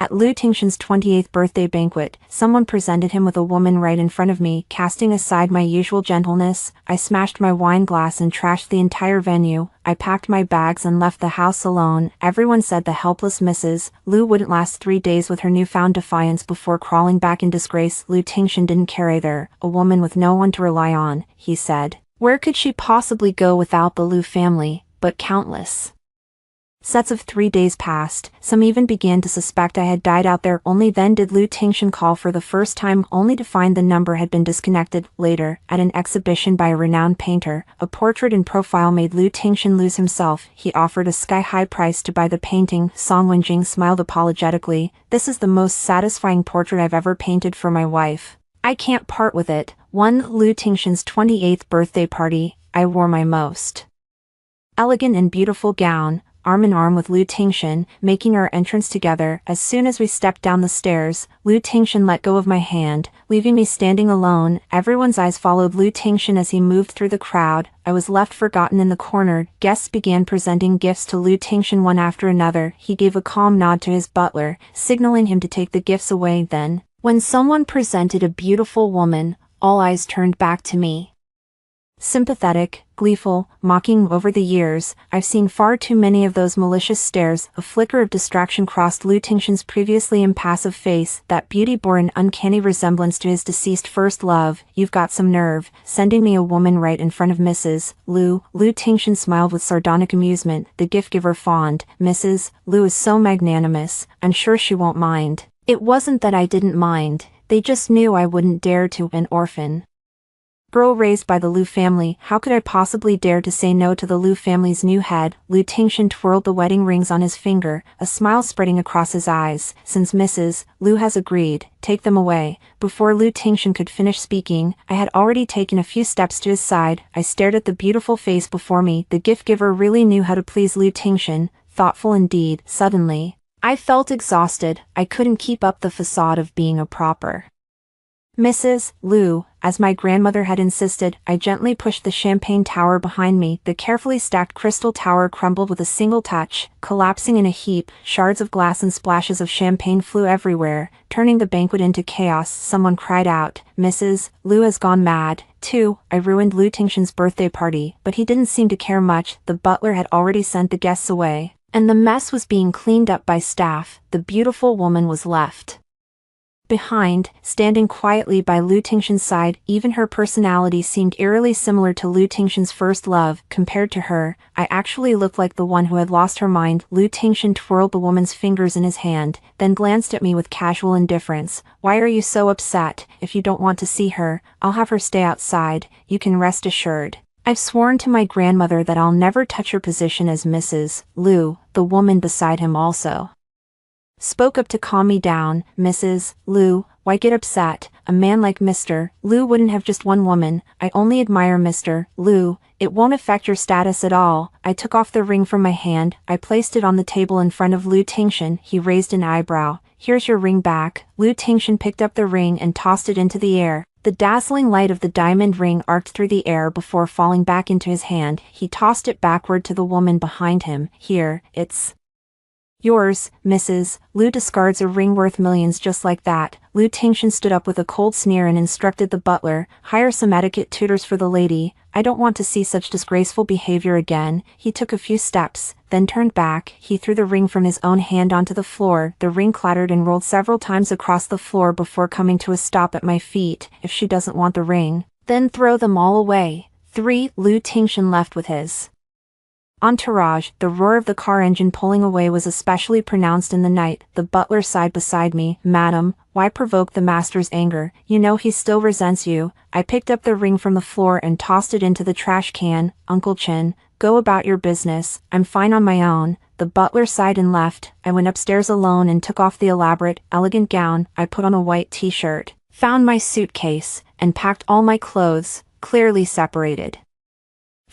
At Lu Tingshan's 28th birthday banquet, someone presented him with a woman right in front of me. Casting aside my usual gentleness, I smashed my wine glass and trashed the entire venue. I packed my bags and left the house alone. Everyone said the helpless Mrs. Lu wouldn't last 3 days with her newfound defiance before crawling back in disgrace. Lu Tingshan didn't care either. A woman with no one to rely on, he said. Where could she possibly go without the Lu family? But countless sets of 3 days passed. Some even began to suspect I had died out there. Only then did Lu Tingshan call for the first time, only to find the number had been disconnected. Later, at an exhibition by a renowned painter, a portrait in profile made Lu Tingshan lose himself. He offered a sky-high price to buy the painting. Song Wenjing smiled apologetically. This is the most satisfying portrait I've ever painted for my wife. I can't part with it. One Lu Tingshan's 28th birthday party, I wore my most elegant and beautiful gown, arm in arm with Lu Tingshan, making our entrance together. As soon as we stepped down the stairs, Lu Tingshan let go of my hand, leaving me standing alone. Everyone's eyes followed Lu Tingshan as he moved through the crowd. I was left forgotten in the corner. Guests began presenting gifts to Lu Tingshan one after another. He gave a calm nod to his butler, signaling him to take the gifts away. Then, when someone presented a beautiful woman, all eyes turned back to me. Sympathetic, gleeful, mocking. Over the years, I've seen far too many of those malicious stares. A flicker of distraction crossed Lu Tingshan's previously impassive face. That beauty bore an uncanny resemblance to his deceased first love. You've got some nerve, sending me a woman right in front of Mrs. Lu. Lu Tingshan smiled with sardonic amusement. The gift-giver fawned. Mrs. Lu is so magnanimous, I'm sure she won't mind. It wasn't that I didn't mind, they just knew I wouldn't dare to. An orphan girl raised by the Lu family, how could I possibly dare to say no to the Lu family's new head? Lu Tingshan twirled the wedding rings on his finger, a smile spreading across his eyes. Since Mrs. Lu has agreed, take them away. Before Lu Tingshan could finish speaking, I had already taken a few steps to his side. I stared at the beautiful face before me. The gift-giver really knew how to please Lu Tingshan, thoughtful indeed. Suddenly, I felt exhausted. I couldn't keep up the facade of being a proper Mrs. Lu. As my grandmother had insisted, I gently pushed the champagne tower behind me. The carefully stacked crystal tower crumbled with a single touch, collapsing in a heap. Shards of glass and splashes of champagne flew everywhere, turning the banquet into chaos. Someone cried out, Mrs. Lu has gone mad, too. I ruined Lu Tingshan's birthday party, but he didn't seem to care much. The butler had already sent the guests away, and the mess was being cleaned up by staff. The beautiful woman was left behind, standing quietly by Lu Tingshan's side. Even her personality seemed eerily similar to Lu Tingshan's first love. Compared to her, I actually looked like the one who had lost her mind. Lu Tingshan twirled the woman's fingers in his hand, then glanced at me with casual indifference. Why are you so upset? If you don't want to see her, I'll have her stay outside. You can rest assured. I've sworn to my grandmother that I'll never touch her position as Mrs. Lu. The woman beside him also spoke up to calm me down. Mrs. Lu, why get upset? A man like Mr. Lu wouldn't have just one woman. I only admire Mr. Lu. It won't affect your status at all. I took off the ring from my hand. I placed it on the table in front of Lu Tingshan. He raised an eyebrow. Here's your ring back. Lu Tingshan picked up the ring and tossed it into the air. The dazzling light of the diamond ring arced through the air before falling back into his hand. He tossed it backward to the woman behind him. Here, it's yours, Mrs. Lu discards a ring worth millions just like that. Lu Tingshan stood up with a cold sneer and instructed the butler, hire some etiquette tutors for the lady. I don't want to see such disgraceful behavior again. He took a few steps, then turned back. He threw the ring from his own hand onto the floor. The ring clattered and rolled several times across the floor before coming to a stop at my feet. If she doesn't want the ring, then throw them all away. 3. Lu Tingshan left with his entourage. The roar of the car engine pulling away was especially pronounced in the night. The butler sighed beside me. Madam, why provoke the master's anger? You know he still resents you. I picked up the ring from the floor and tossed it into the trash can. Uncle Chin, go about your business. I'm fine on my own. The butler sighed and left. I went upstairs alone and took off the elaborate, elegant gown. I put on a white t-shirt, found my suitcase, and packed all my clothes, clearly separated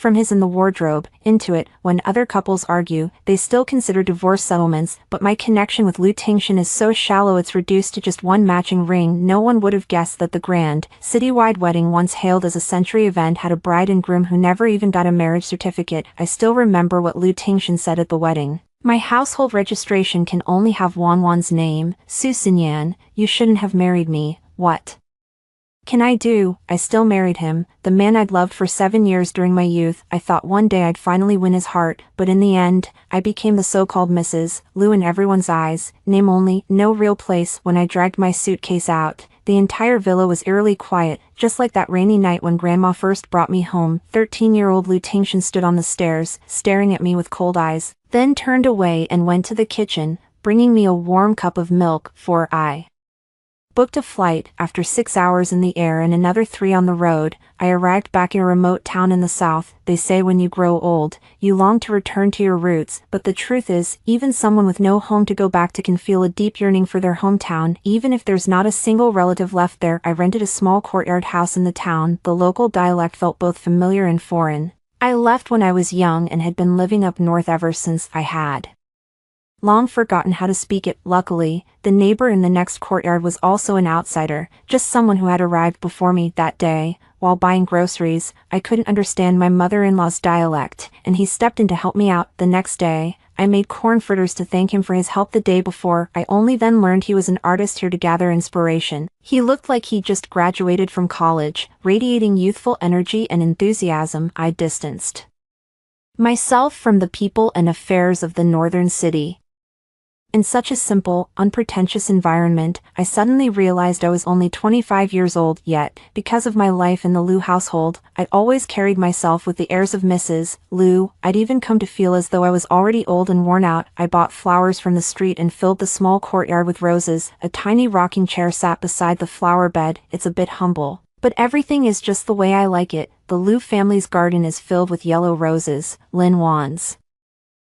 from his in the wardrobe, into it. When other couples argue, they still consider divorce settlements, but my connection with Lu Tingshan is so shallow it's reduced to just one matching ring. No one would have guessed that the grand, citywide wedding once hailed as a century event had a bride and groom who never even got a marriage certificate. I still remember what Lu Tingshan said at the wedding. My household registration can only have Wanwan's name. Susanyan, you shouldn't have married me. What can I do? I still married him, the man I'd loved for 7 years during my youth. I thought one day I'd finally win his heart, but in the end, I became the so-called Mrs. Lou in everyone's eyes, name only, no real place. When I dragged my suitcase out, the entire villa was eerily quiet, just like that rainy night when Grandma first brought me home. 13-year-old Liu Tingxian stood on the stairs, staring at me with cold eyes, then turned away and went to the kitchen, bringing me a warm cup of milk, for I booked a flight. After 6 hours in the air and another 3 on the road, I arrived back in a remote town in the south. They say when you grow old, you long to return to your roots, but the truth is, even someone with no home to go back to can feel a deep yearning for their hometown, even if there's not a single relative left there. I rented a small courtyard house in the town. The local dialect felt both familiar and foreign. I left when I was young and had been living up north ever since. I had long forgotten how to speak it. Luckily, the neighbor in the next courtyard was also an outsider, just someone who had arrived before me. That day, while buying groceries, I couldn't understand my mother-in-law's dialect, and he stepped in to help me out. The next day, I made corn fritters to thank him for his help the day before. I only then learned he was an artist here to gather inspiration. He looked like he just graduated from college, radiating youthful energy and enthusiasm. I distanced myself from the people and affairs of the northern city. In such a simple, unpretentious environment, I suddenly realized I was only 25 years old. Yet, because of my life in the Liu household, I'd always carried myself with the airs of Mrs. Liu. I'd even come to feel as though I was already old and worn out. I bought flowers from the street and filled the small courtyard with roses. A tiny rocking chair sat beside the flower bed. It's a bit humble, but everything is just the way I like it. The Liu family's garden is filled with yellow roses, Lin Wan's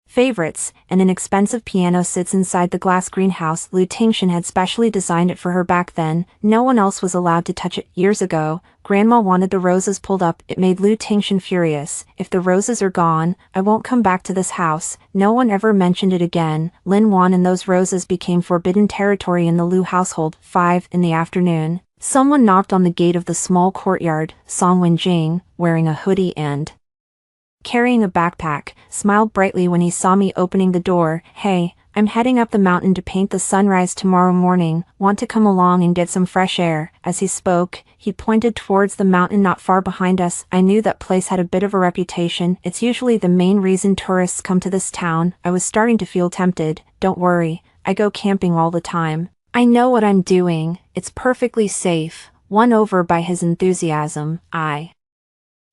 favorites, and an expensive piano sits inside the glass greenhouse. Liu Tingxian had specially designed it for her back then. No one else was allowed to touch it. Years ago, Grandma wanted the roses pulled up. It made Liu Tingxian furious. If the roses are gone, I won't come back to this house. No one ever mentioned it again. Lin Wan and those roses became forbidden territory in the Liu household. 5 in the afternoon, someone knocked on the gate of the small courtyard. Song Wenjing, wearing a hoodie and carrying a backpack, smiled brightly when he saw me opening the door. Hey, I'm heading up the mountain to paint the sunrise tomorrow morning. Want to come along and get some fresh air? As he spoke, he pointed towards the mountain not far behind us. I knew that place had a bit of a reputation. It's usually the main reason tourists come to this town. I was starting to feel tempted. Don't worry, I go camping all the time. I know what I'm doing. It's perfectly safe. Won over by his enthusiasm, I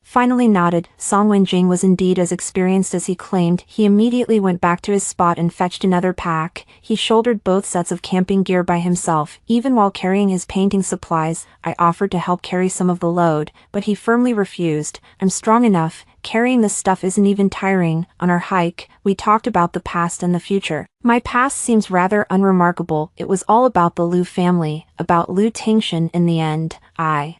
finally nodded. Song Wenjing was indeed as experienced as he claimed. He immediately went back to his spot and fetched another pack. He shouldered both sets of camping gear by himself. Even while carrying his painting supplies, I offered to help carry some of the load, but he firmly refused. I'm strong enough. Carrying this stuff isn't even tiring. On our hike, we talked about the past and the future. My past seems rather unremarkable. It was all about the Liu family, about Liu Tingxian. In the end, I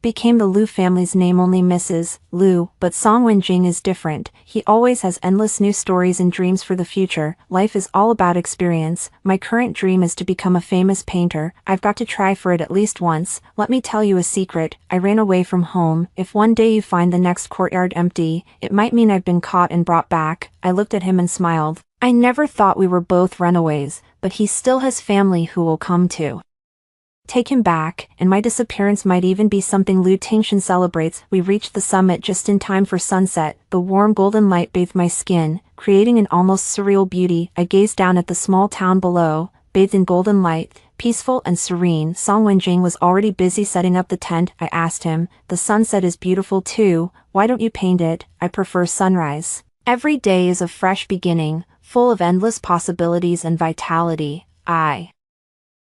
became the Liu family's name only Mrs. Liu, but Song Wenjing is different. He always has endless new stories and dreams for the future. Life is all about experience. My current dream is to become a famous painter. I've got to try for it at least once. Let me tell you a secret. I ran away from home. If one day you find the next courtyard empty, it might mean I've been caught and brought back. I looked at him and smiled. I never thought we were both runaways, but he still has family who will come to take him back, and my disappearance might even be something Liu Tingxian celebrates. We reached the summit just in time for sunset. The warm golden light bathed my skin, creating an almost surreal beauty. I gazed down at the small town below, bathed in golden light, peaceful and serene. Song Wenjing was already busy setting up the tent. I asked him, the sunset is beautiful too, why don't you paint it? I prefer sunrise. Every day is a fresh beginning, full of endless possibilities and vitality. I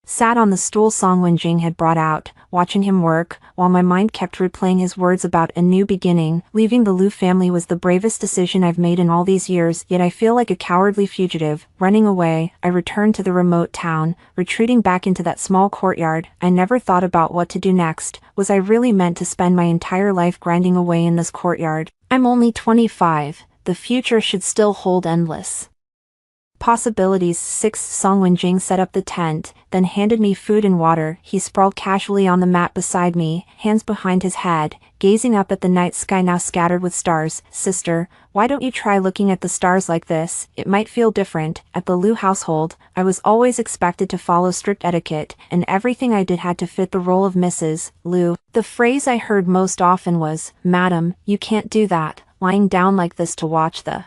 sat on the stool Song Wenjing had brought out, watching him work, while my mind kept replaying his words about a new beginning. Leaving the Liu family was the bravest decision I've made in all these years, yet I feel like a cowardly fugitive. Running away, I returned to the remote town, retreating back into that small courtyard. I never thought about what to do next. Was I really meant to spend my entire life grinding away in this courtyard? I'm only 25. The future should still hold endless Possibilities. 6. Song Wen-jing set up the tent, then handed me food and water. He sprawled casually on the mat beside me, hands behind his head, gazing up at the night sky now scattered with stars. Sister, why don't you try looking at the stars like this? It might feel different. At the Liu household, I was always expected to follow strict etiquette, and everything I did had to fit the role of Mrs. Liu. The phrase I heard most often was, "Madam, you can't do that, lying down like this to watch the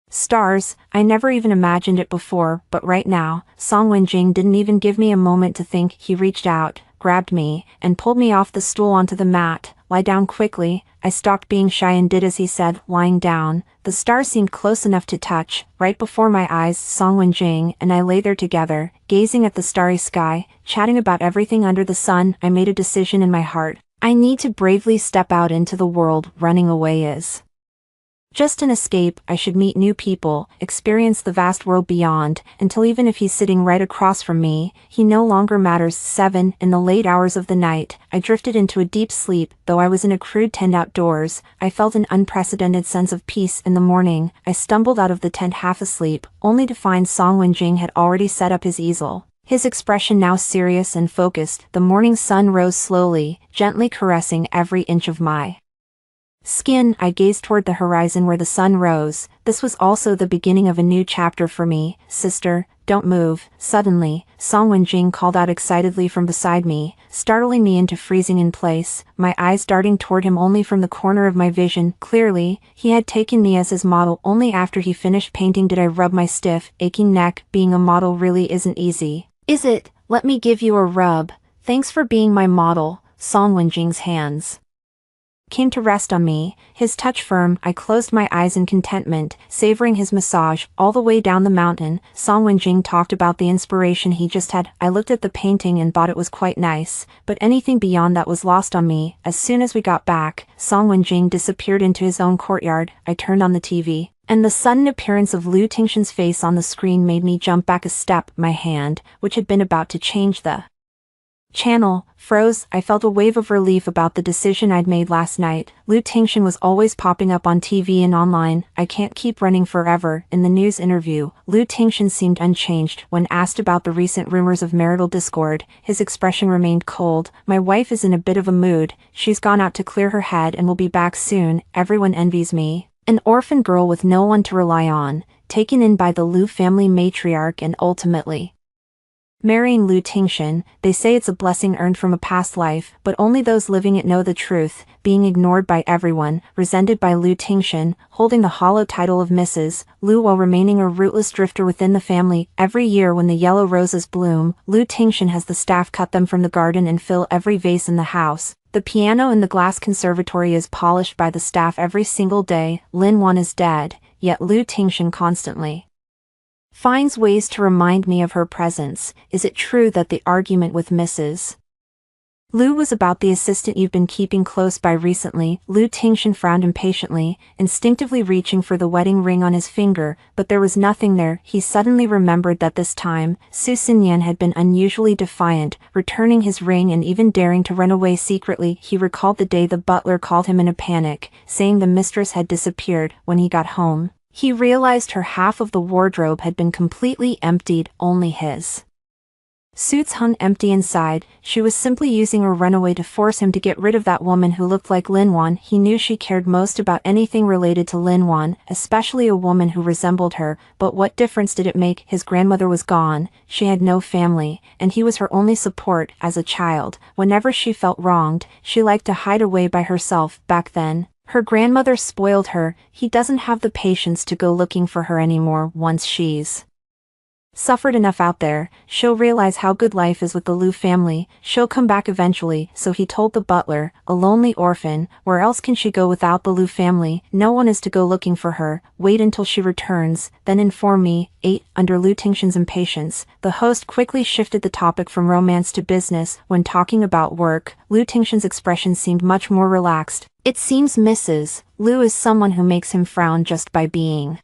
stars." I never even imagined it before, but right now, Song Wen-jing didn't even give me a moment to think. He reached out, grabbed me, and pulled me off the stool onto the mat. "Lie down quickly." I stopped being shy and did as he said, lying down. The stars seemed close enough to touch, right before my eyes. Song Wen-jing and I lay there together, gazing at the starry sky, chatting about everything under the sun. I made a decision in my heart. I need to bravely step out into the world. Running away is just an escape. I should meet new people, experience the vast world beyond, until even if he's sitting right across from me, he no longer matters. 7. In the late hours of the night, I drifted into a deep sleep. Though I was in a crude tent outdoors, I felt an unprecedented sense of peace. In the morning, I stumbled out of the tent half asleep, only to find Song Wen-jing had already set up his easel. His expression now serious and focused. The morning sun rose slowly, gently caressing every inch of my skin. I gazed toward the horizon where the sun rose. This was also the beginning of a new chapter for me. "Sister, don't move." Suddenly, Song Wen-jing called out excitedly from beside me, startling me into freezing in place, my eyes darting toward him only from the corner of my vision. Clearly, he had taken me as his model. Only after he finished painting did I rub my stiff, aching neck. Being a model really isn't easy, is it? Let me give you a rub. Thanks for being my model. Song Wen-jing's hands came to rest on me, his touch firm. I closed my eyes in contentment, savoring his massage. All the way down the mountain, Song Wen-jing talked about the inspiration he just had. I looked at the painting and thought it was quite nice, but anything beyond that was lost on me. As soon as we got back, Song Wen-jing disappeared into his own courtyard. I turned on the TV, and the sudden appearance of Liu Tingshan's face on the screen made me jump back a step. My hand, which had been about to change the channel, froze. I felt a wave of relief about the decision I'd made last night. Liu Tingshan was always popping up on TV and online. I can't keep running forever. In the news interview, Liu Tingshan seemed unchanged. When asked about the recent rumors of marital discord, his expression remained cold. "My wife is in a bit of a mood. She's gone out to clear her head and will be back soon. Everyone envies me. An orphan girl with no one to rely on, taken in by the Liu family matriarch and ultimately marrying Liu Tingshan. They say it's a blessing earned from a past life, but only those living it know the truth. Being ignored by everyone, resented by Liu Tingshan, holding the hollow title of Mrs. Liu while remaining a rootless drifter within the family. Every year when the yellow roses bloom, Liu Tingshan has the staff cut them from the garden and fill every vase in the house. The piano in the glass conservatory is polished by the staff every single day. Lin Wan is dead, yet Liu Tingshan constantly finds ways to remind me of her presence. Is it true that the argument with Mrs. Liu was about the assistant you've been keeping close by recently? Liu Tingshan frowned impatiently, instinctively reaching for the wedding ring on his finger, but there was nothing there. He suddenly remembered that this time, Su Xinyan had been unusually defiant, returning his ring and even daring to run away secretly. He recalled the day the butler called him in a panic, saying the mistress had disappeared. When he got home, he realized her half of the wardrobe had been completely emptied, only his suits hung empty inside. She was simply using a runaway to force him to get rid of that woman who looked like Lin Wan. He knew she cared most about anything related to Lin Wan, especially a woman who resembled her, but what difference did it make? His grandmother was gone, she had no family, and he was her only support. As a child, whenever she felt wronged, she liked to hide away by herself. Back then, her grandmother spoiled her. He doesn't have the patience to go looking for her anymore. Once she's suffered enough out there, she'll realize how good life is with the Liu family. She'll come back eventually. So he told the butler, a lonely orphan, where else can she go without the Liu family? No one is to go looking for her. Wait until she returns, then inform me. 8. Under Liu Tingshan's impatience, the host quickly shifted the topic from romance to business. When talking about work, Liu Tingshan's expression seemed much more relaxed. It seems Mrs. Liu is someone who makes him frown just by being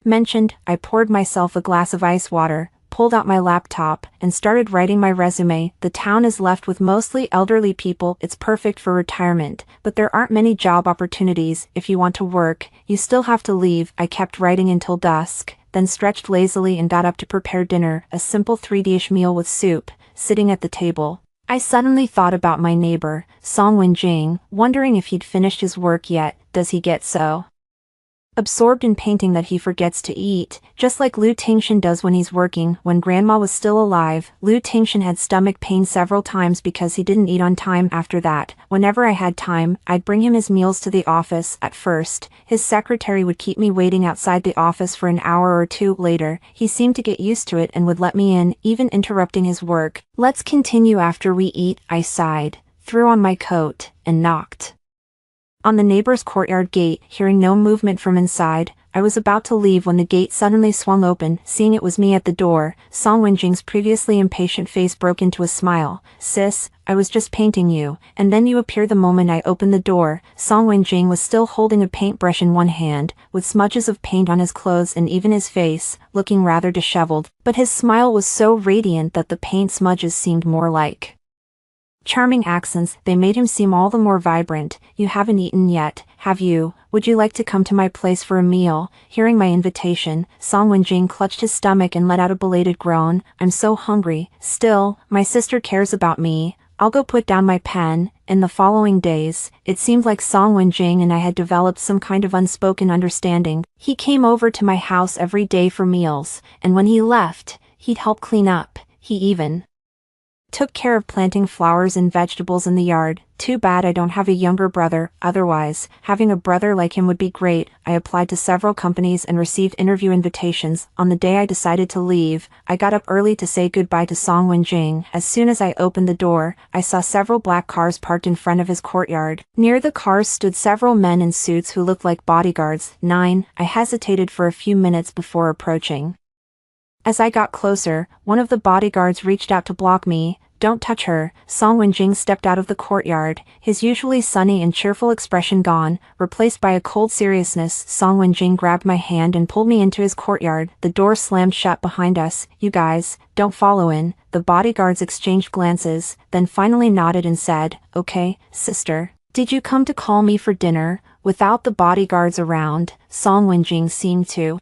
mentioned. I poured myself a glass of ice water, pulled out my laptop, and started writing my resume. The town is left with mostly elderly people. It's perfect for retirement, but there aren't many job opportunities. If you want to work, you still have to leave. I kept writing until dusk, then stretched lazily and got up to prepare dinner, a simple 3-dish meal with soup, sitting at the table. I suddenly thought about my neighbor, Song Wen-jing, wondering if he'd finished his work yet. Does he get so absorbed in painting that he forgets to eat, just like Lu Tingshan does when he's working? When Grandma was still alive, Lu Tingshan had stomach pain several times because he didn't eat on time. After that, whenever I had time, I'd bring him his meals to the office. At first, his secretary would keep me waiting outside the office for an hour or two. Later, he seemed to get used to it and would let me in, even interrupting his work. "Let's continue after we eat," I sighed, threw on my coat, and knocked on the neighbor's courtyard gate. Hearing no movement from inside, I was about to leave when the gate suddenly swung open. Seeing it was me at the door, Song Wen-jing's previously impatient face broke into a smile. "Sis, I was just painting you, and then you appeared." The moment I opened the door, Song Wen-jing was still holding a paintbrush in one hand, with smudges of paint on his clothes and even his face, looking rather disheveled. But his smile was so radiant that the paint smudges seemed more like charming accents. They made him seem all the more vibrant. "You haven't eaten yet, have you? Would you like to come to my place for a meal?" Hearing my invitation, Song Wen-jing clutched his stomach and let out a belated groan. "I'm so hungry. Still, my sister cares about me. I'll go put down my pen." In the following days, it seemed like Song Wen-jing and I had developed some kind of unspoken understanding. He came over to my house every day for meals, and when he left, he'd help clean up. He even took care of planting flowers and vegetables in the yard. Too bad I don't have a younger brother, otherwise, having a brother like him would be great. I applied to several companies and received interview invitations. On the day I decided to leave, I got up early to say goodbye to Song Wen-jing. As soon as I opened the door, I saw several black cars parked in front of his courtyard. Near the cars stood several men in suits who looked like bodyguards. I hesitated for a few minutes before approaching. As I got closer, one of the bodyguards reached out to block me. "Don't touch her." Song Wen-jing stepped out of the courtyard, his usually sunny and cheerful expression gone, replaced by a cold seriousness. Song Wen-jing grabbed my hand and pulled me into his courtyard. The door slammed shut behind us. "You guys, don't follow in." The bodyguards exchanged glances, then finally nodded and said, "Okay, sister." "Did you come to call me for dinner?" Without the bodyguards around, Song Wen-jing seemed to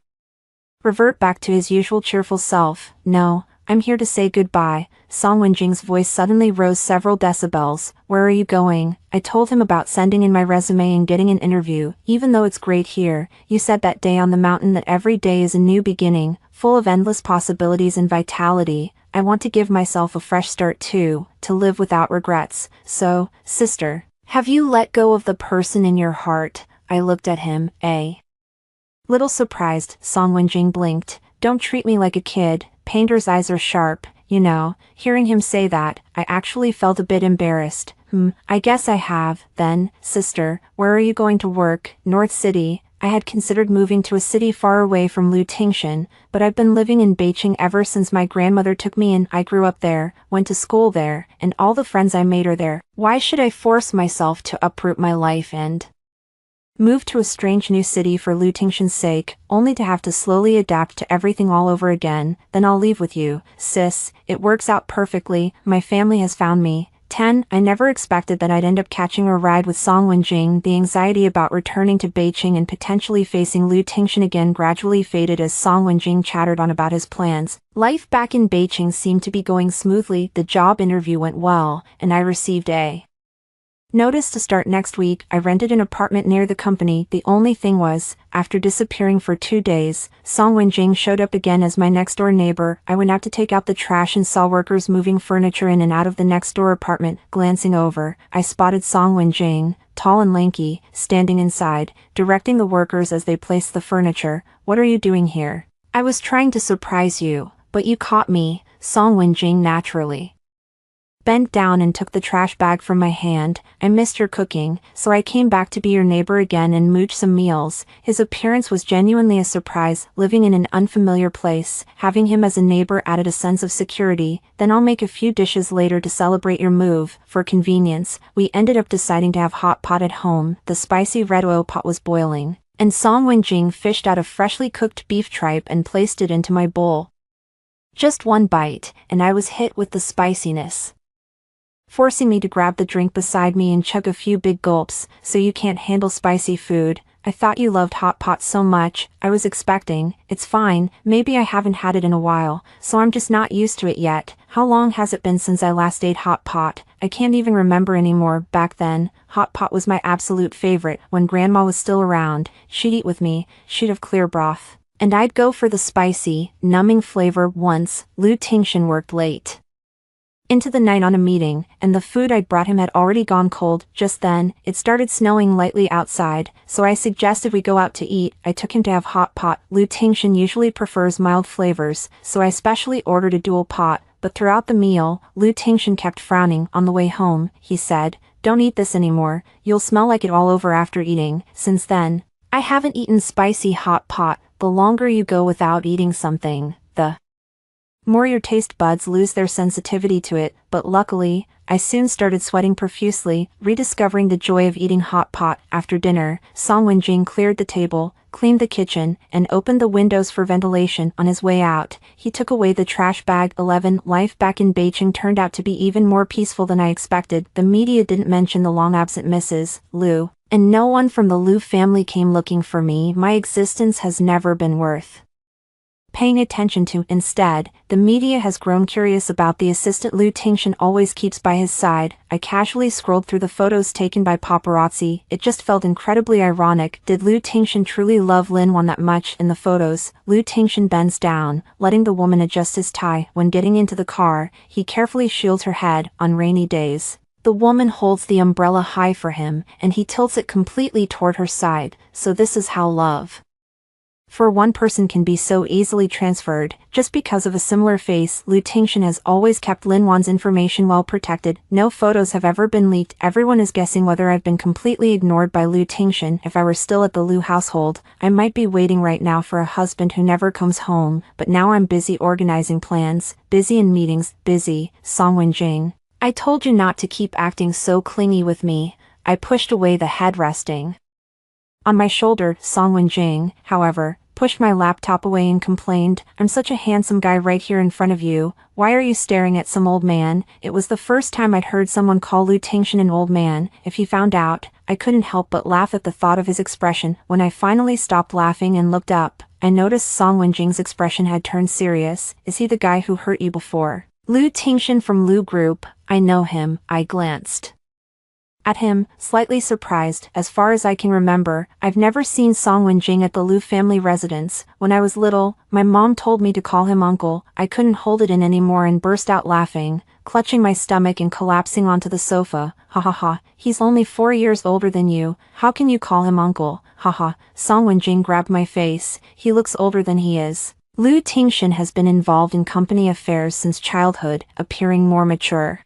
revert back to his usual cheerful self. "No, I'm here to say goodbye." Song Wen-jing's voice suddenly rose several decibels. "Where are you going?" I told him about sending in my resume and getting an interview. "Even though it's great here, you said that day on the mountain that every day is a new beginning, full of endless possibilities and vitality. I want to give myself a fresh start too, to live without regrets. So, sister, have you let go of the person in your heart?" I looked at him, little surprised. Song Wen-jing blinked. "Don't treat me like a kid. Painter's eyes are sharp, you know." Hearing him say that, I actually felt a bit embarrassed. I guess I have." "Then, sister, where are you going to work?" "North City." I had considered moving to a city far away from Lu Tingshan, but I've been living in Beijing ever since my grandmother took me in. I grew up there, went to school there, and all the friends I made are there. Why should I force myself to uproot my life and move to a strange new city for Lu Tingshan's sake, only to have to slowly adapt to everything all over again? Then I'll leave with you, sis. It works out perfectly. My family has found me. 10. I never expected that I'd end up catching a ride with Song Wen-jing. The anxiety about returning to Beijing and potentially facing Lu Tingshan again gradually faded as Song Wen-jing chattered on about his plans. Life back in Beijing seemed to be going smoothly. The job interview went well, and I received a notice to start next week. I rented an apartment near the company. The only thing was, after disappearing for 2 days, Song Wen-jing showed up again as my next-door neighbor. I went out to take out the trash and saw workers moving furniture in and out of the next-door apartment. Glancing over, I spotted Song Wen-jing, tall and lanky, standing inside, directing the workers as they placed the furniture. "What are you doing here?" "I was trying to surprise you, but you caught me." Song Wen-jing naturally bent down and took the trash bag from my hand. "I missed your cooking, so I came back to be your neighbor again and mooch some meals." His appearance was genuinely a surprise. Living in an unfamiliar place, having him as a neighbor added a sense of security. "Then I'll make a few dishes later to celebrate your move." For convenience, we ended up deciding to have hot pot at home. The spicy red oil pot was boiling, and Song Wen-jing fished out a freshly cooked beef tripe and placed it into my bowl. Just one bite, and I was hit with the spiciness, forcing me to grab the drink beside me and chug a few big gulps. "So you can't handle spicy food?" I thought you loved hot pot so much. I was expecting. It's fine, maybe I haven't had it in a while, so I'm just not used to it yet. How long has it been since I last ate hot pot? I can't even remember anymore. Back then, hot pot was my absolute favorite. When grandma was still around, she'd eat with me, she'd have clear broth. And I'd go for the spicy, numbing flavor. Once, Lu Tingshan worked late into the night on a meeting, and the food I'd brought him had already gone cold. Just then, it started snowing lightly outside, so I suggested we go out to eat. I took him to have hot pot. Lu Tingshan usually prefers mild flavors, so I specially ordered a dual pot, but throughout the meal, Lu Tingshan kept frowning. On the way home, he said, "Don't eat this anymore, you'll smell like it all over after eating." Since then, I haven't eaten spicy hot pot. The longer you go without eating something, the more your taste buds lose their sensitivity to it, but luckily, I soon started sweating profusely, rediscovering the joy of eating hot pot. After dinner, Song Wenjing cleared the table, cleaned the kitchen, and opened the windows for ventilation. On his way out, he took away the trash bag. 11. Life back in Beijing turned out to be even more peaceful than I expected. The media didn't mention the long-absent Mrs. Lu, and no one from the Lu family came looking for me. My existence has never been worth paying attention to. Instead, the media has grown curious about the assistant Lu Tingshan always keeps by his side. I casually scrolled through the photos taken by paparazzi. It just felt incredibly ironic. Did Lu Tingshan truly love Lin Wan that much? In the photos, Lu Tingshan bends down, letting the woman adjust his tie. When getting into the car, he carefully shields her head. On rainy days, the woman holds the umbrella high for him, and he tilts it completely toward her side. So this is how love for one person can be so easily transferred. Just because of a similar face, Lu Tingshan has always kept Lin Wan's information well protected. No photos have ever been leaked. Everyone is guessing whether I've been completely ignored by Lu Tingshan. If I were still at the Lu household, I might be waiting right now for a husband who never comes home, but now I'm busy organizing plans, busy in meetings, busy. Song Wenjing, I told you not to keep acting so clingy with me. I pushed away the head resting on my shoulder. Song Wenjing, however, pushed my laptop away and complained, "I'm such a handsome guy right here in front of you. Why are you staring at some old man?" It was the first time I'd heard someone call Lu Tingshan an old man. If he found out, I couldn't help but laugh at the thought of his expression. When I finally stopped laughing and looked up, I noticed Song Wenjing's expression had turned serious. "Is he the guy who hurt you before?" "Lu Tingshan from Lu Group, I know him." I glanced at him, slightly surprised. As far as I can remember, I've never seen Song Wenjing at the Lu family residence. When I was little, my mom told me to call him uncle. I couldn't hold it in anymore and burst out laughing, clutching my stomach and collapsing onto the sofa. "Ha ha ha, he's only 4 years older than you. How can you call him uncle? Ha ha." Song Wenjing grabbed my face. "He looks older than he is." Lu Tingshan has been involved in company affairs since childhood, appearing more mature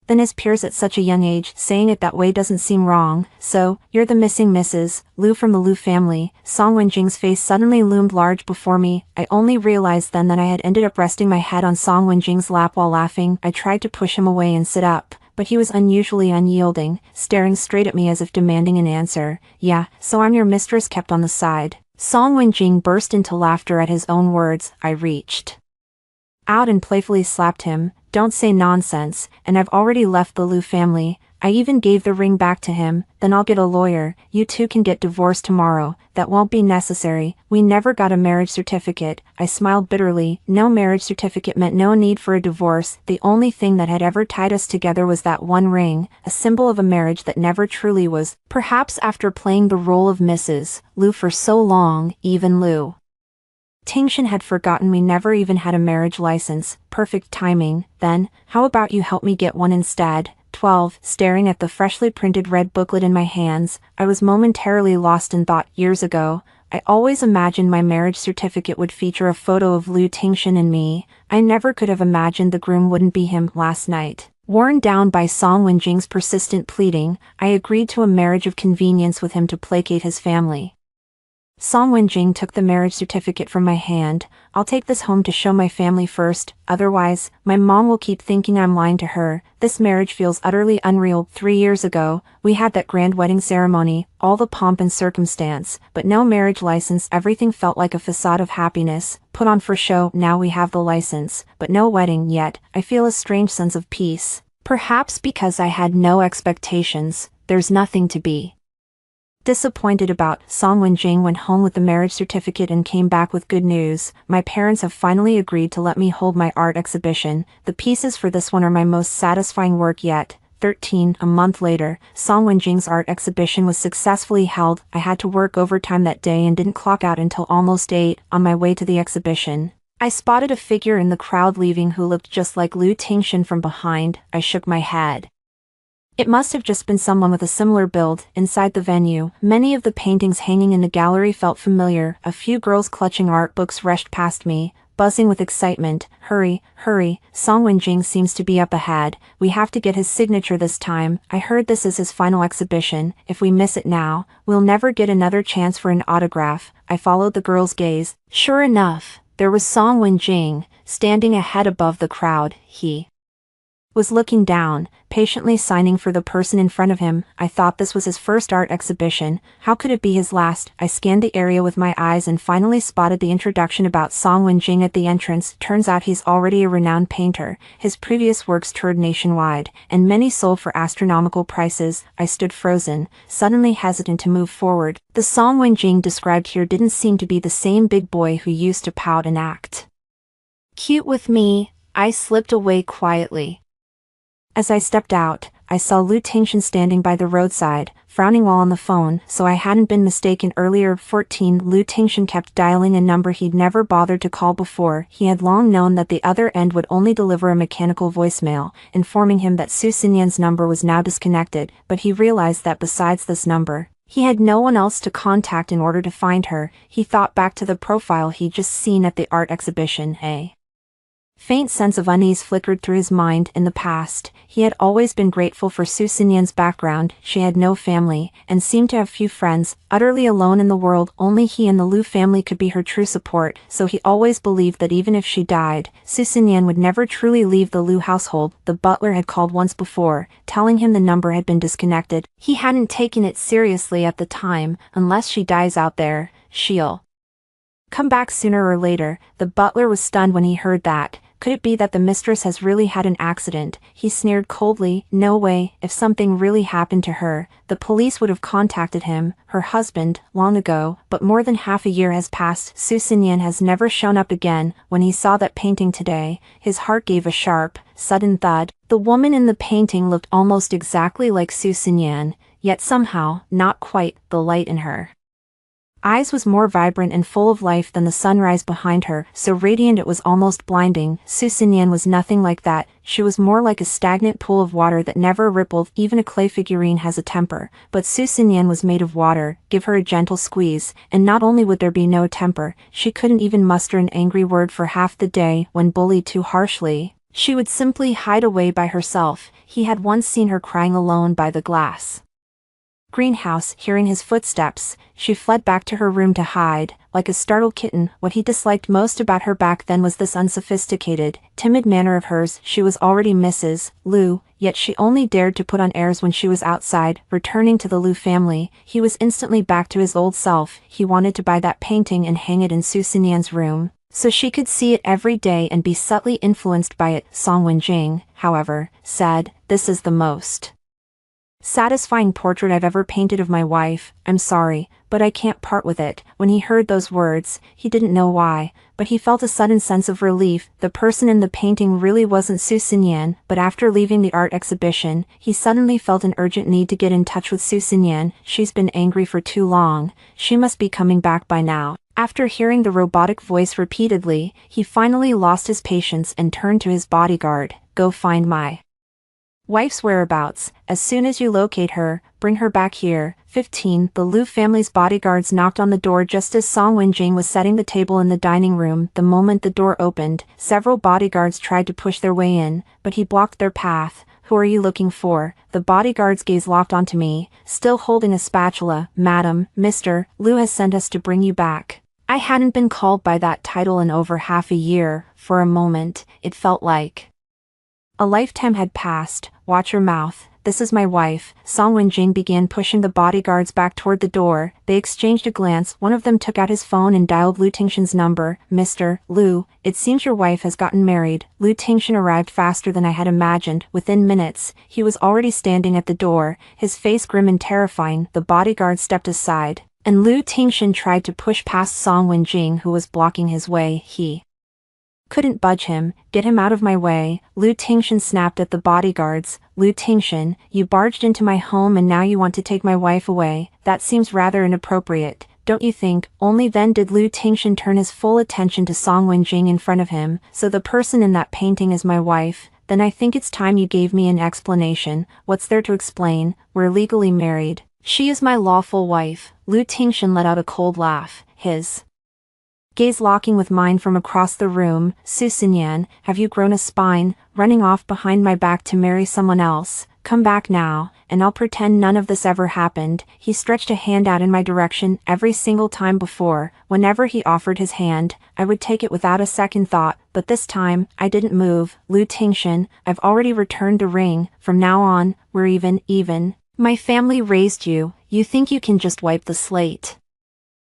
than his peers at such a young age. Saying it that way doesn't seem wrong. "So, you're the missing Mrs. Lu from the Lu family." Song Wenjing's face suddenly loomed large before me. I only realized then that I had ended up resting my head on Song Wenjing's lap while laughing. I tried to push him away and sit up, but he was unusually unyielding, staring straight at me as if demanding an answer. "Yeah, so I'm your mistress kept on the side." Song Wenjing burst into laughter at his own words. I reached out and playfully slapped him. "Don't say nonsense, and I've already left the Lu family." I even gave the ring back to him. "Then I'll get a lawyer. You two can get divorced tomorrow." "That won't be necessary. We never got a marriage certificate." I smiled bitterly. No marriage certificate meant no need for a divorce. The only thing that had ever tied us together was that one ring, a symbol of a marriage that never truly was. Perhaps after playing the role of Mrs. Lu for so long, even Lu Tingshan had forgotten we never even had a marriage license. Perfect timing. "Then, how about you help me get one instead?" 12. Staring at the freshly printed red booklet in my hands, I was momentarily lost in thought. Years ago, I always imagined my marriage certificate would feature a photo of Lu Tingshan and me. I never could have imagined the groom wouldn't be him. Last night, worn down by Song Wenjing's persistent pleading, I agreed to a marriage of convenience with him to placate his family. Song Wenjing took the marriage certificate from my hand. "I'll take this home to show my family first, otherwise, my mom will keep thinking I'm lying to her." This marriage feels utterly unreal. 3 years ago, we had that grand wedding ceremony, all the pomp and circumstance, but no marriage license. Everything felt like a facade of happiness, put on for show. Now we have the license, but no wedding yet. I feel a strange sense of peace. Perhaps because I had no expectations. There's nothing to be Disappointed about Song Wen-jing went home with the marriage certificate and came back with good news. My parents have finally agreed to let me hold my art exhibition. The pieces for this one are my most satisfying work yet. 13. A month later, Song Wen-jing's art exhibition was successfully held. I had to work overtime that day and didn't clock out until almost 8. On my way to the exhibition, I spotted a figure in the crowd leaving who looked just like Lu Tingshan from behind. I shook my head. It must have just been someone with a similar build. Inside the venue, many of the paintings hanging in the gallery felt familiar. A few girls clutching art books rushed past me, buzzing with excitement. Hurry, hurry, Song Wen-jing seems to be up ahead. We have to get his signature this time. I heard this is his final exhibition. If we miss it now, we'll never get another chance for an autograph. I followed the girl's gaze. Sure enough, there was Song Wen-jing, standing a head above the crowd. He was looking down, patiently signing for the person in front of him. I thought this was his first art exhibition. How could it be his last? I scanned the area with my eyes and finally spotted the introduction about Song Wen-jing at the entrance. Turns out he's already a renowned painter. His previous works toured nationwide, and many sold for astronomical prices. I stood frozen, suddenly hesitant to move forward. The Song Wen-jing described here didn't seem to be the same big boy who used to pout and act cute with me. I slipped away quietly. As I stepped out, I saw Lu Tingshan standing by the roadside, frowning while on the phone, so I hadn't been mistaken earlier. 14. Lu Tingshan kept dialing a number he'd never bothered to call before. He had long known that the other end would only deliver a mechanical voicemail, informing him that Su Xinyan's number was now disconnected, but he realized that besides this number, he had no one else to contact in order to find her. He thought back to the profile he'd just seen at the art exhibition. A faint sense of unease flickered through his mind. In the past, he had always been grateful for Su Xinyan's background. She had no family, and seemed to have few friends. Utterly alone in the world, only he and the Lu family could be her true support, so he always believed that even if she died, Su Xinyan would never truly leave the Lu household. The butler had called once before, telling him the number had been disconnected. He hadn't taken it seriously at the time. Unless she dies out there, she'll come back sooner or later. The butler was stunned when he heard that. Could it be that the mistress has really had an accident? He sneered coldly. No way. If something really happened to her, the police would have contacted him, her husband, long ago. But more than half a year has passed. Su Xinyan has never shown up again. When he saw that painting today, his heart gave a sharp, sudden thud. The woman in the painting looked almost exactly like Su Xinyan, yet somehow, not quite. The light in her eyes was more vibrant and full of life than the sunrise behind her, so radiant it was almost blinding. Su Xinyan was nothing like that. She was more like a stagnant pool of water that never rippled. Even a clay figurine has a temper, but Su Xinyan was made of water. Give her a gentle squeeze, and not only would there be no temper, she couldn't even muster an angry word for half the day. When bullied too harshly, she would simply hide away by herself. He had once seen her crying alone by the glass greenhouse. Hearing his footsteps, she fled back to her room to hide, like a startled kitten. What he disliked most about her back then was this unsophisticated, timid manner of hers. She was already Mrs. Lu, yet she only dared to put on airs when she was outside. Returning to the Lu family, he was instantly back to his old self. He wanted to buy that painting and hang it in Su Xinyan's room, so she could see it every day and be subtly influenced by it. Song Wen-jing, however, said, "This is the most satisfying portrait I've ever painted of my wife. I'm sorry, but I can't part with it." When he heard those words, he didn't know why, but he felt a sudden sense of relief. The person in the painting really wasn't Su Xinyan, but after leaving the art exhibition, he suddenly felt an urgent need to get in touch with Su Xinyan. She's been angry for too long. She must be coming back by now. After hearing the robotic voice repeatedly, he finally lost his patience and turned to his bodyguard. "Go find my wife's whereabouts. As soon as you locate her, bring her back here." 15. The Lu family's bodyguards knocked on the door just as Song Wen-jing was setting the table in the dining room. The moment the door opened, several bodyguards tried to push their way in, but he blocked their path. "Who are you looking for?" The bodyguard's gaze locked onto me, still holding a spatula. "Madam, Mr. Lu has sent us to bring you back." I hadn't been called by that title in over half a year. For a moment, it felt like a lifetime had passed. "Watch your mouth. this is my wife." Song Wenjing began pushing the bodyguards back toward the door. They exchanged a glance. One of them took out his phone and dialed Lu Tingshan's number. "Mr. Lu, it seems your wife has gotten married." Lu Tingshan arrived faster than I had imagined. Within minutes, he was already standing at the door, his face grim and terrifying. The bodyguard stepped aside, and Lu Tingshan tried to push past Song Wenjing, who was blocking his way. He couldn't budge him. "Get him out of my way." Lu Tingshan snapped at the bodyguards. "Lu Tingshan, you barged into my home and now you want to take my wife away. That seems rather inappropriate, don't you think?" Only then did Lu Tingshan turn his full attention to Song Wenjing in front of him. "So the person in that painting is my wife? Then I think it's time you gave me an explanation." "What's there to explain? We're legally married. She is my lawful wife." Lu Tingshan let out a cold laugh, his gaze locking with mine from across the room. "Su Xinyan, have you grown a spine, running off behind my back to marry someone else? Come back now, and I'll pretend none of this ever happened." He stretched a hand out in my direction. Every single time before, whenever he offered his hand, I would take it without a second thought, but this time, I didn't move. "Lu Tingshan, I've already returned the ring. From now on, we're even. My family raised you. You think you can just wipe the slate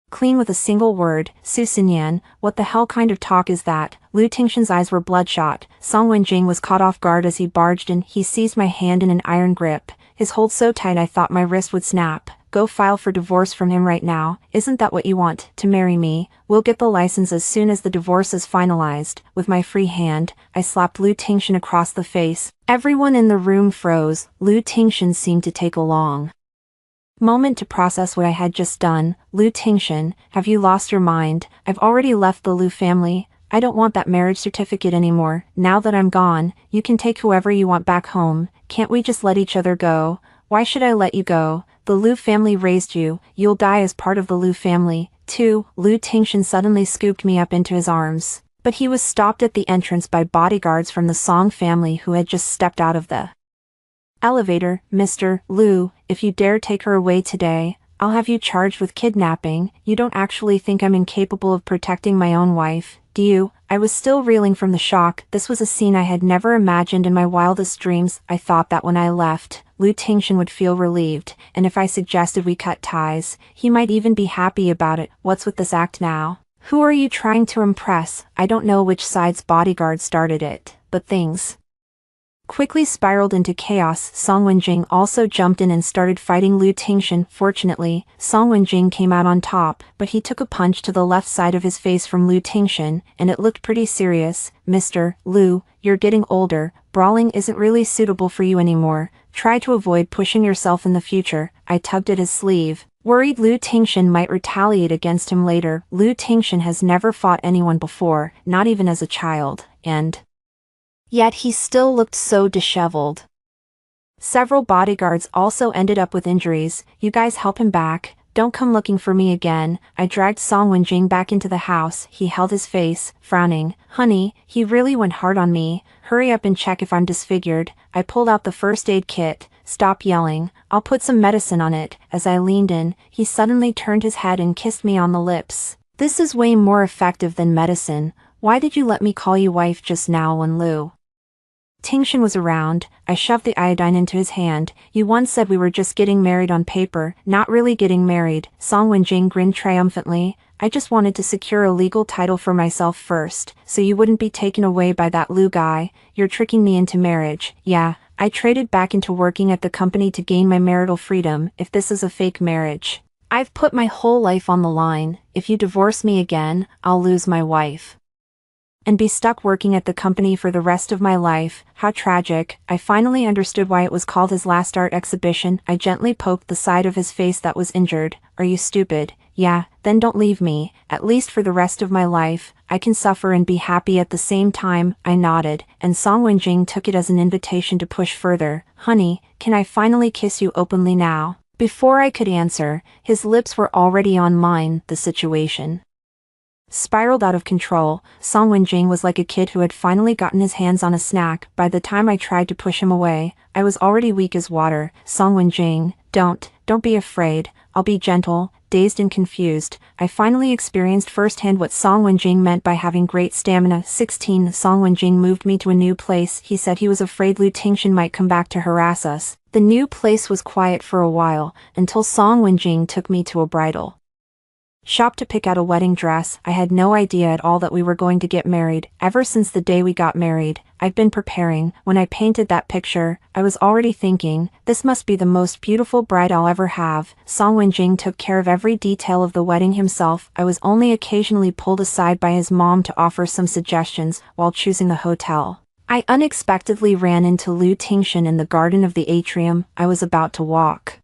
clean with a single word?" "Su Xinyan, what the hell kind of talk is that?" Lu Tingshan's eyes were bloodshot. Song Wenjing was caught off guard as he barged in. He seized my hand in an iron grip, his hold so tight I thought my wrist would snap. "Go file for divorce from him right now. Isn't that what you want, to marry me? We'll get the license as soon as the divorce is finalized." With my free hand, I slapped Lu Tingshan across the face. Everyone in the room froze. Lu Tingshan seemed to take a long moment to process what I had just done. "Lu Tingshan, have you lost your mind? I've already left the Lu family. I don't want that marriage certificate anymore. Now that I'm gone, you can take whoever you want back home. Can't we just let each other go?" "Why should I let you go? The Lu family raised you. You'll die as part of the Lu family, too." Lu Tingshan suddenly scooped me up into his arms, but he was stopped at the entrance by bodyguards from the Song family who had just stepped out of the elevator. "Mr. Lu, if you dare take her away today, I'll have you charged with kidnapping. You don't actually think I'm incapable of protecting my own wife, do you?" I was still reeling from the shock. This was a scene I had never imagined in my wildest dreams. I thought that when I left, Lu Tingshan would feel relieved, and if I suggested we cut ties, he might even be happy about it. What's with this act now? Who are you trying to impress? I don't know which side's bodyguard started it, but things quickly spiraled into chaos. Song Wenjing also jumped in and started fighting Lu Tingshan. Fortunately, Song Wenjing came out on top, but he took a punch to the left side of his face from Lu Tingshan, and it looked pretty serious. "Mr. Lu, you're getting older. Brawling isn't really suitable for you anymore. Try to avoid pushing yourself in the future." I tugged at his sleeve, worried Lu Tingshan might retaliate against him later. Lu Tingshan has never fought anyone before, not even as a child, and yet he still looked so disheveled. Several bodyguards also ended up with injuries. "You guys help him back. Don't come looking for me again." I dragged Song Wenjing back into the house. He held his face, frowning. "Honey, he really went hard on me. Hurry up and check if I'm disfigured." I pulled out the first aid kit. "Stop yelling. I'll put some medicine on it." As I leaned in, he suddenly turned his head and kissed me on the lips. "This is way more effective than medicine. Why did you let me call you wife just now when Lu Tingshan was around?" I shoved the iodine into his hand. "You once said we were just getting married on paper, not really getting married." Song Wenjing grinned triumphantly. "I just wanted to secure a legal title for myself first, so you wouldn't be taken away by that Lu guy. You're tricking me into marriage." "Yeah, I traded back into working at the company to gain my marital freedom. If this is a fake marriage, I've put my whole life on the line. If you divorce me again, I'll lose my wife and be stuck working at the company for the rest of my life." How tragic. I finally understood why it was called his last art exhibition. I gently poked the side of his face that was injured. "Are you stupid? Yeah, then don't leave me. At least for the rest of my life, I can suffer and be happy at the same time." I nodded, and Song Wenjing took it as an invitation to push further. "Honey, can I finally kiss you openly now?" Before I could answer, his lips were already on mine. The situation spiraled out of control. Song Wenjing was like a kid who had finally gotten his hands on a snack. By the time I tried to push him away, I was already weak as water. "Song Wenjing, don't be afraid. I'll be gentle." Dazed and confused, I finally experienced firsthand what Song Wenjing meant by having great stamina. 16. Song Wenjing moved me to a new place. He said he was afraid Lu Tingshan might come back to harass us. The new place was quiet for a while, until Song Wenjing took me to a bridal shop to pick out a wedding dress. I had no idea at all that we were going to get married. Ever since the day we got married, I've been preparing. When I painted that picture, I was already thinking, this must be the most beautiful bride I'll ever have. Song Wenjing took care of every detail of the wedding himself. I was only occasionally pulled aside by his mom to offer some suggestions while choosing the hotel. I unexpectedly ran into Lu Tingshan in the garden of the atrium. I was about to walk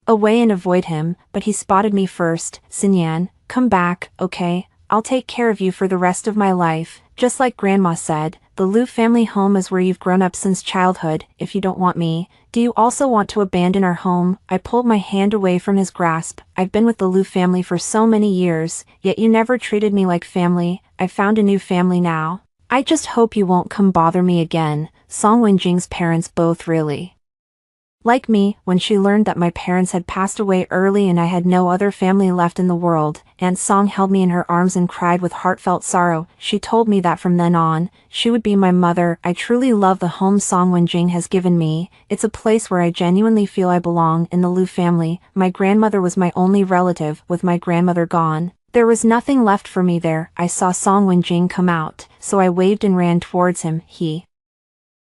away and avoid him, but he spotted me first. Xinyan, come back, okay? I'll take care of you for the rest of my life. Just like Grandma said, the Lu family home is where you've grown up since childhood. If you don't want me, do you also want to abandon our home? I pulled my hand away from his grasp. I've been with the Lu family for so many years, yet you never treated me like family. I found a new family now. I just hope you won't come bother me again. Song Wenjing's parents both really like me. When she learned that my parents had passed away early and I had no other family left in the world, Aunt Song held me in her arms and cried with heartfelt sorrow. She told me that from then on, she would be my mother. I truly love the home Song Wenjing has given me. It's a place where I genuinely feel I belong. In the Lu family, my grandmother was my only relative. With my grandmother gone, there was nothing left for me there. I saw Song Wenjing come out, so I waved and ran towards him. He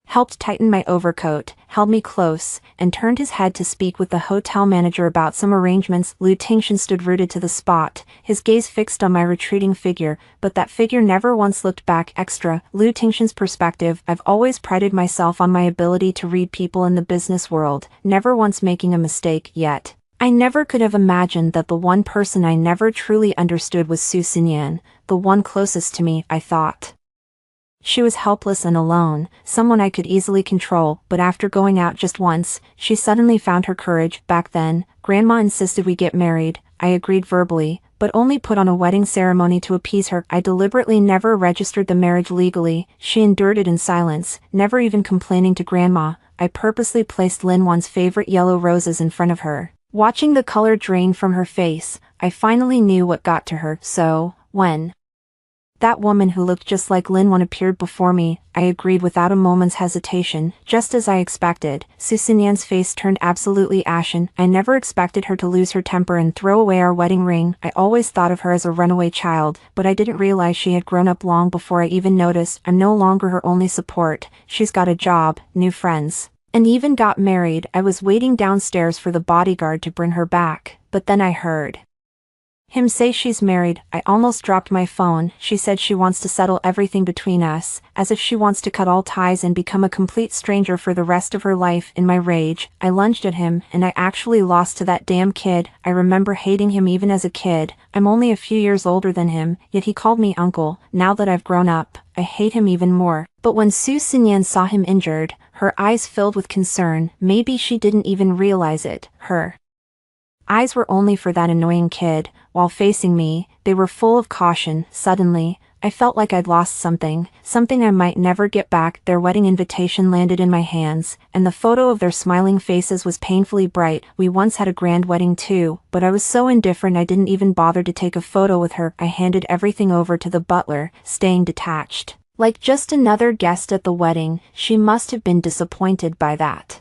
helped tighten my overcoat, held me close, and turned his head to speak with the hotel manager about some arrangements. Lu Tingshan stood rooted to the spot, his gaze fixed on my retreating figure, but that figure never once looked back. Extra, Lu Tingshan's perspective. I've always prided myself on my ability to read people in the business world, never once making a mistake. Yet I never could have imagined that the one person I never truly understood was Su Xinyan, the one closest to me. I thought she was helpless and alone, someone I could easily control, but after going out just once, she suddenly found her courage. Back then, Grandma insisted we get married. I agreed verbally, but only put on a wedding ceremony to appease her. I deliberately never registered the marriage legally. She endured it in silence, never even complaining to Grandma. I purposely placed Lin Wan's favorite yellow roses in front of her. Watching the color drain from her face, I finally knew what got to her. So, when that woman who looked just like Lin Wan appeared before me, I agreed without a moment's hesitation. Just as I expected, Su Xinyan's face turned absolutely ashen. I never expected her to lose her temper and throw away our wedding ring. I always thought of her as a runaway child, but I didn't realize she had grown up long before I even noticed. I'm no longer her only support. She's got a job, new friends, and even got married. I was waiting downstairs for the bodyguard to bring her back, but then I heard him say she's married. I almost dropped my phone. She said she wants to settle everything between us, as if she wants to cut all ties and become a complete stranger for the rest of her life. In my rage, I lunged at him, and I actually lost to that damn kid. I remember hating him even as a kid. I'm only a few years older than him, yet he called me uncle. Now that I've grown up, I hate him even more. But when Su Xinyan saw him injured, her eyes filled with concern. Maybe she didn't even realize it. Her eyes were only for that annoying kid. While facing me, they were full of caution. Suddenly, I felt like I'd lost something I might never get back. Their wedding invitation landed in my hands, and the photo of their smiling faces was painfully bright. We once had a grand wedding too, but I was so indifferent I didn't even bother to take a photo with her. I handed everything over to the butler, staying detached, like just another guest at the wedding. She must have been disappointed by that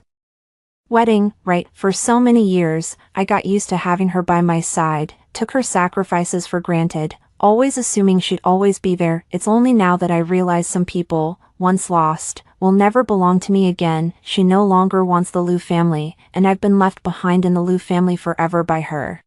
wedding, right? For so many years, I got used to having her by my side, took her sacrifices for granted, always assuming she'd always be there. It's only now that I realize some people, once lost, will never belong to me again. She no longer wants the Lu family, and I've been left behind in the Lu family forever by her.